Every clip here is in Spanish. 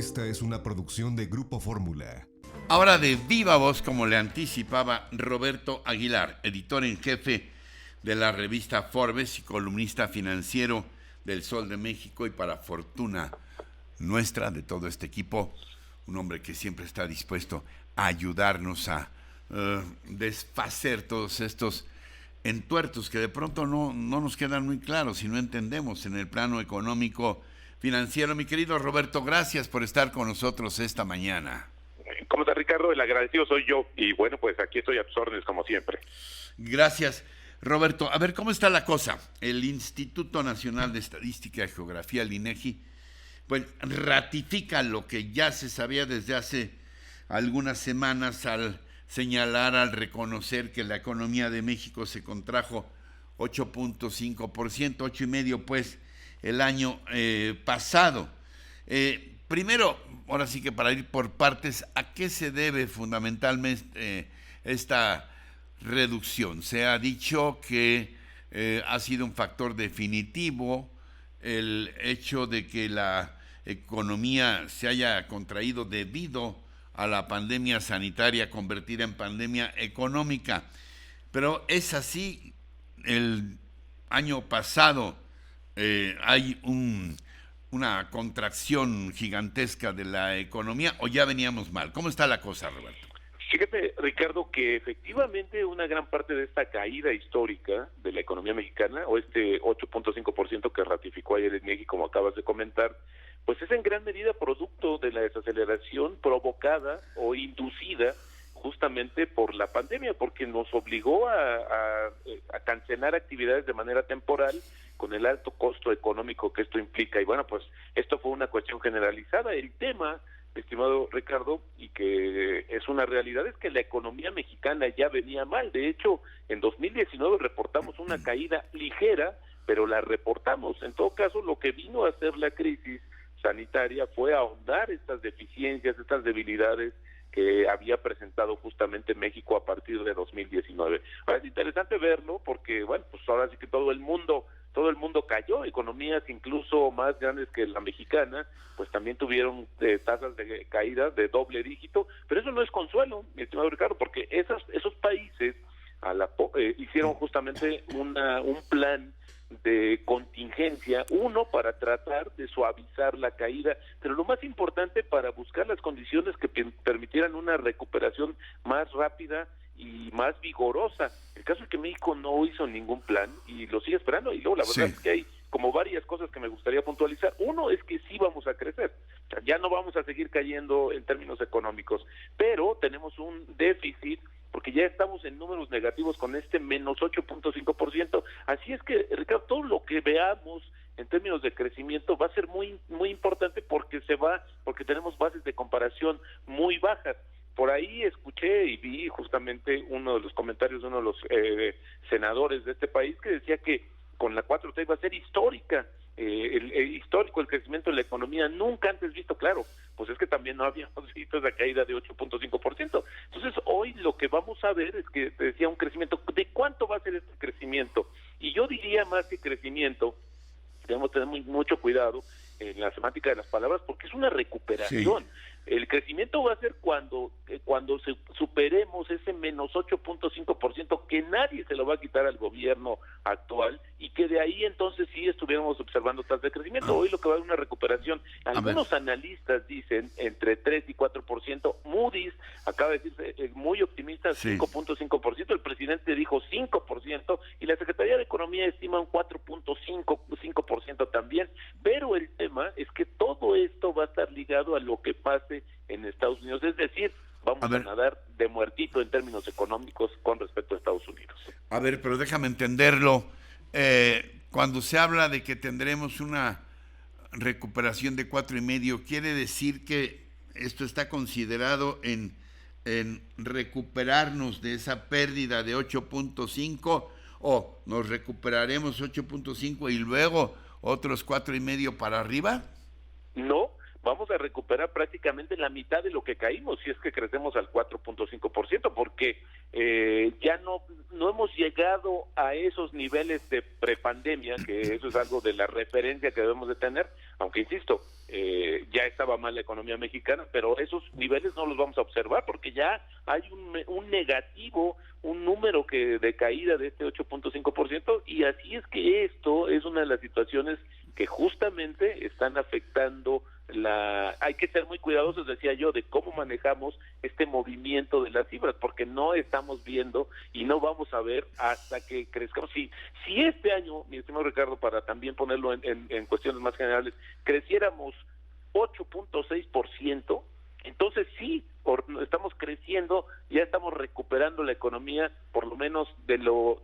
Esta es una producción de Grupo Fórmula. Ahora de viva voz, como le anticipaba Roberto Aguilar, editor en jefe de la revista Forbes y columnista financiero del Sol de México, y para fortuna nuestra, de todo este equipo, un hombre que siempre está dispuesto a ayudarnos a desfacer todos estos entuertos que de pronto no nos quedan muy claros y no entendemos en el plano económico financiero. Mi querido Roberto, gracias por estar con nosotros esta mañana. ¿Cómo está, Ricardo? El agradecido soy yo y bueno, pues aquí estoy a tus órdenes como siempre. Gracias, Roberto. A ver, ¿cómo está la cosa? El Instituto Nacional de Estadística y Geografía, el INEGI, pues ratifica lo que ya se sabía desde hace algunas semanas al señalar, al reconocer que la economía de México se contrajo 8.5%, 8,5% pues el año pasado. Primero, ahora sí que para ir por partes, ¿a qué se debe fundamentalmente esta reducción? Se ha dicho que ha sido un factor definitivo el hecho de que la economía se haya contraído debido a la pandemia sanitaria convertida en pandemia económica. Pero es así, el año pasado hay una contracción gigantesca de la economía, ¿o ya veníamos mal? ¿Cómo está la cosa, Roberto? Fíjate, Ricardo, que efectivamente una gran parte de esta caída histórica de la economía mexicana, o este 8.5% que ratificó ayer en México, como acabas de comentar, pues es en gran medida producto de la desaceleración provocada o inducida justamente por la pandemia, porque nos obligó a cancelar actividades de manera temporal con el alto costo económico que esto implica. Y bueno, pues esto fue una cuestión generalizada. El tema, estimado Ricardo, y que es una realidad, es que la economía mexicana ya venía mal. De hecho, en 2019 reportamos una caída ligera, pero la reportamos. En todo caso, lo que vino a hacer la crisis sanitaria fue ahondar estas deficiencias, estas debilidades que había presentado justamente México a partir de 2019. Ahora es interesante verlo porque, bueno, pues ahora sí que todo el mundo cayó. Economías incluso más grandes que la mexicana, pues también tuvieron tasas de caída de doble dígito, pero eso no es consuelo, mi estimado Ricardo, porque esos países hicieron justamente un plan de contingencia, uno para tratar de suavizar la caída, pero lo más importante para buscar las condiciones que permitieran una recuperación más rápida y más vigorosa. El caso es que México no hizo ningún plan y lo sigue esperando, y luego la verdad es que hay como varias cosas que me gustaría puntualizar. Uno es que sí vamos a crecer, o sea, ya no vamos a seguir cayendo en términos económicos, pero tenemos un déficit porque ya estamos en números negativos con este menos 8.5%, así es que, Ricardo, todo lo que veamos en términos de crecimiento va a ser muy muy importante porque tenemos bases de comparación muy bajas. Por ahí escuché y vi justamente uno de los comentarios de uno de los senadores de este país que decía que con la 4T iba a ser histórica, histórico el crecimiento de la economía, nunca antes visto. Claro, pues es que también no habíamos visto esa caída de 8.5%. Entonces hoy lo que vamos a ver es que, te decía, un crecimiento. ¿De cuánto va a ser este crecimiento? Y yo diría, más que crecimiento, debemos tener mucho cuidado en la semántica de las palabras, porque es una recuperación. Sí. El crecimiento va a ser cuando superemos ese menos 8.5% que nadie se lo va a quitar al gobierno actual, y que de ahí entonces sí estuviéramos observando tasas de crecimiento. Hoy lo que va a haber una recuperación. Algunos analistas dicen entre 3 y 4%. Moody's acaba de decir muy optimista, 5.5%. El presidente dijo 5%, y la Secretaría de Economía estima un 4.5% también. Pero el tema es que todo esto va a estar ligado a lo que pase en Estados Unidos, es decir, vamos a nadar de muertito en términos económicos con respecto a Estados Unidos. A ver, pero déjame entenderlo. Cuando se habla de que tendremos una recuperación de 4,5%, ¿quiere decir que esto está considerado en recuperarnos de esa pérdida de 8.5%, o nos recuperaremos 8.5% y luego otros 4,5% para arriba? No, vamos a recuperar prácticamente la mitad de lo que caímos si es que crecemos al 4.5%, porque ya no hemos llegado a esos niveles de prepandemia, que eso es algo de la referencia que debemos de tener, aunque insisto, ya estaba mal la economía mexicana, pero esos niveles no los vamos a observar porque ya hay un negativo, un número de caída de este 8.5%, y así es que esto es una de las situaciones que justamente están afectando hay que ser muy cuidadosos, decía yo, de cómo manejamos este movimiento de las cifras, porque no estamos viendo y no vamos a ver hasta que crezcamos. Si este año, mi estimado Ricardo, para también ponerlo en cuestiones más generales, creciéramos 8.6%, entonces sí, estamos creciendo, ya estamos recuperando la economía, por lo menos de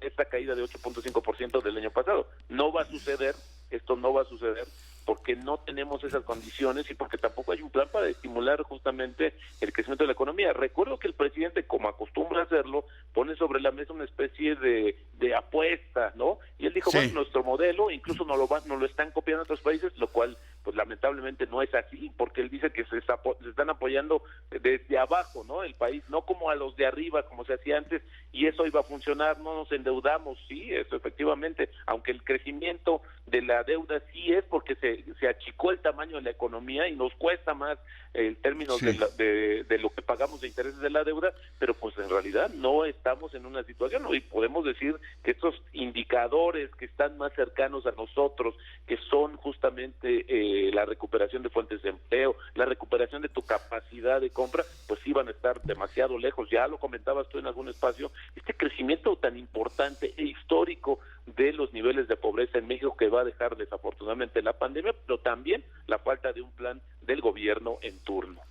esta caída de 8.5% del año pasado. No va a suceder, esto no va a suceder, porque no tenemos esas condiciones y porque tampoco hay un plan para estimular justamente el crecimiento de la economía. Recuerdo que el presidente, como acostumbra hacerlo, pone sobre la mesa una especie de apuesta, ¿no? Y él dijo, sí, bueno, nuestro modelo, incluso nos lo están copiando otros países, lo cual, pues lamentablemente no es así, porque él dice que se están apoyando desde abajo, ¿no? El país, no como a los de arriba, como se hacía antes, y eso iba a funcionar, no nos endeudamos, sí, eso efectivamente, aunque el crecimiento de la deuda sí es porque se achicó el tamaño de la economía y nos cuesta más en términos sí, de lo que pagamos de intereses de la deuda, pero pues en realidad no estamos en una situación, ¿no? Y podemos decir que estos indicadores que están más cercanos a nosotros, que son justamente la recuperación de fuentes de empleo, la recuperación de tu capacidad de compra, pues sí van a estar demasiado lejos. Ya lo comentabas tú en algún espacio, este crecimiento tan importante e histórico de los niveles de pobreza en México que va a dejar desafortunadamente la pandemia, pero también la falta de un plan del gobierno en turno.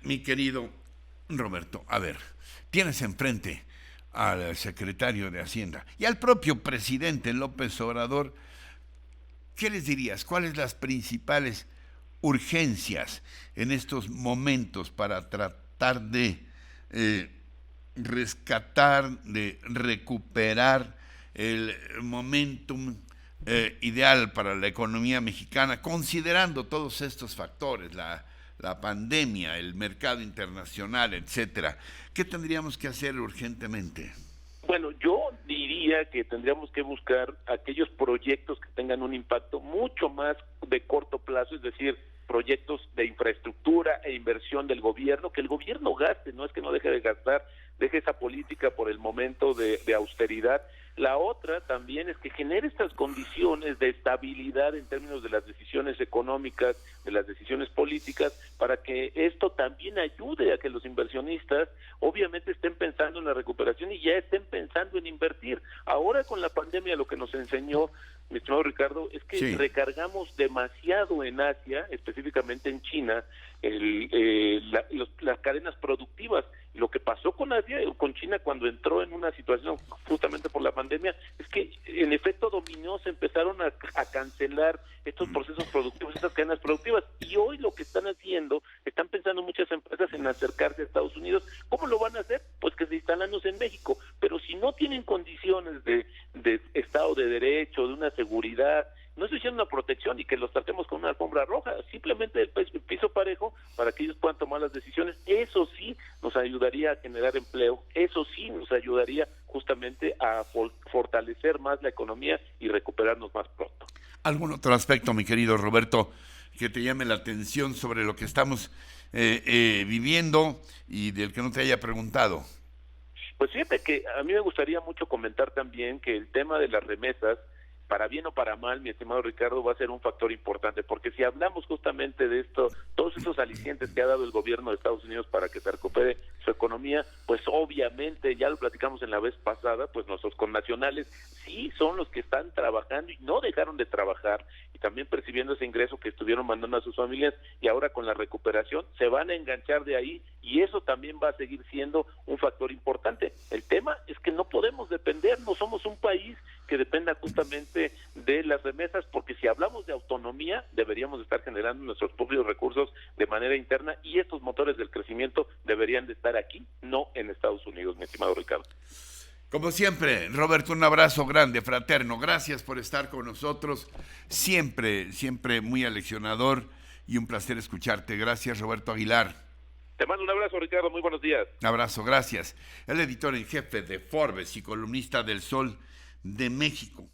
Mi querido Roberto, a ver, tienes enfrente al secretario de Hacienda y al propio presidente López Obrador. ¿Qué les dirías? ¿Cuáles las principales urgencias en estos momentos para tratar de rescatar, de recuperar el momentum ideal para la economía mexicana, considerando todos estos factores, la pandemia, el mercado internacional, etcétera? ¿Qué tendríamos que hacer urgentemente? Bueno, yo diría que tendríamos que buscar aquellos proyectos que tengan un impacto mucho más de corto plazo, es decir, proyectos de infraestructura e inversión del gobierno, que el gobierno gaste, no es que no deje de gastar, deje esa política por el momento de austeridad. La otra también es que genere estas condiciones de estabilidad en términos de las decisiones económicas, de las decisiones políticas, para que esto también ayude a que los inversionistas obviamente estén pensando en la recuperación y ya estén pensando en invertir. Ahora con la pandemia lo que nos enseñó, mi estimado Ricardo, es que Sí, recargamos demasiado en Asia, específicamente en China, las cadenas productivas. Lo que pasó con Asia, con China, cuando entró en una situación justamente por la pandemia, es que en efecto dominó, se empezaron a cancelar estos procesos productivos, estas cadenas productivas, y hoy lo que están haciendo, están pensando muchas empresas en acercarse a Estados Unidos. ¿Cómo lo van a hacer? Pues que se instalándose en México, pero si no tienen condiciones de Estado de Derecho, de una seguridad, no estoy diciendo una protección y que los tratemos con una alfombra roja, simplemente el piso parejo para que ellos puedan tomar las decisiones. Eso sí nos ayudaría a generar empleo, eso sí nos ayudaría justamente a fortalecer más la economía y recuperarnos más pronto. ¿algún otro aspecto, mi querido Roberto, que te llame la atención sobre lo que estamos viviendo y del que no te haya preguntado? Pues fíjate que a mí me gustaría mucho comentar también que el tema de las remesas, para bien o para mal, mi estimado Ricardo, va a ser un factor importante, porque si hablamos justamente de esto, todos esos alicientes que ha dado el gobierno de Estados Unidos para que se recupere su economía, pues obviamente, ya lo platicamos en la vez pasada, pues nuestros connacionales sí son los que están trabajando y no dejaron de trabajar, y también percibiendo ese ingreso que estuvieron mandando a sus familias, y ahora con la recuperación se van a enganchar de ahí, y eso también va a seguir siendo un factor importante. El tema es que no podemos depender, no somos un país que dependa justamente de las remesas, porque si hablamos de autonomía, deberíamos estar generando nuestros propios recursos de manera interna, y estos motores del crecimiento deberían de estar aquí, no en Estados Unidos, mi estimado Ricardo. Como siempre, Roberto, un abrazo grande, fraterno. Gracias por estar con nosotros. Siempre, siempre muy aleccionador y un placer escucharte. Gracias, Roberto Aguilar. Te mando un abrazo, Ricardo. Muy buenos días. Un abrazo, gracias. El editor en jefe de Forbes y columnista del Sol de México.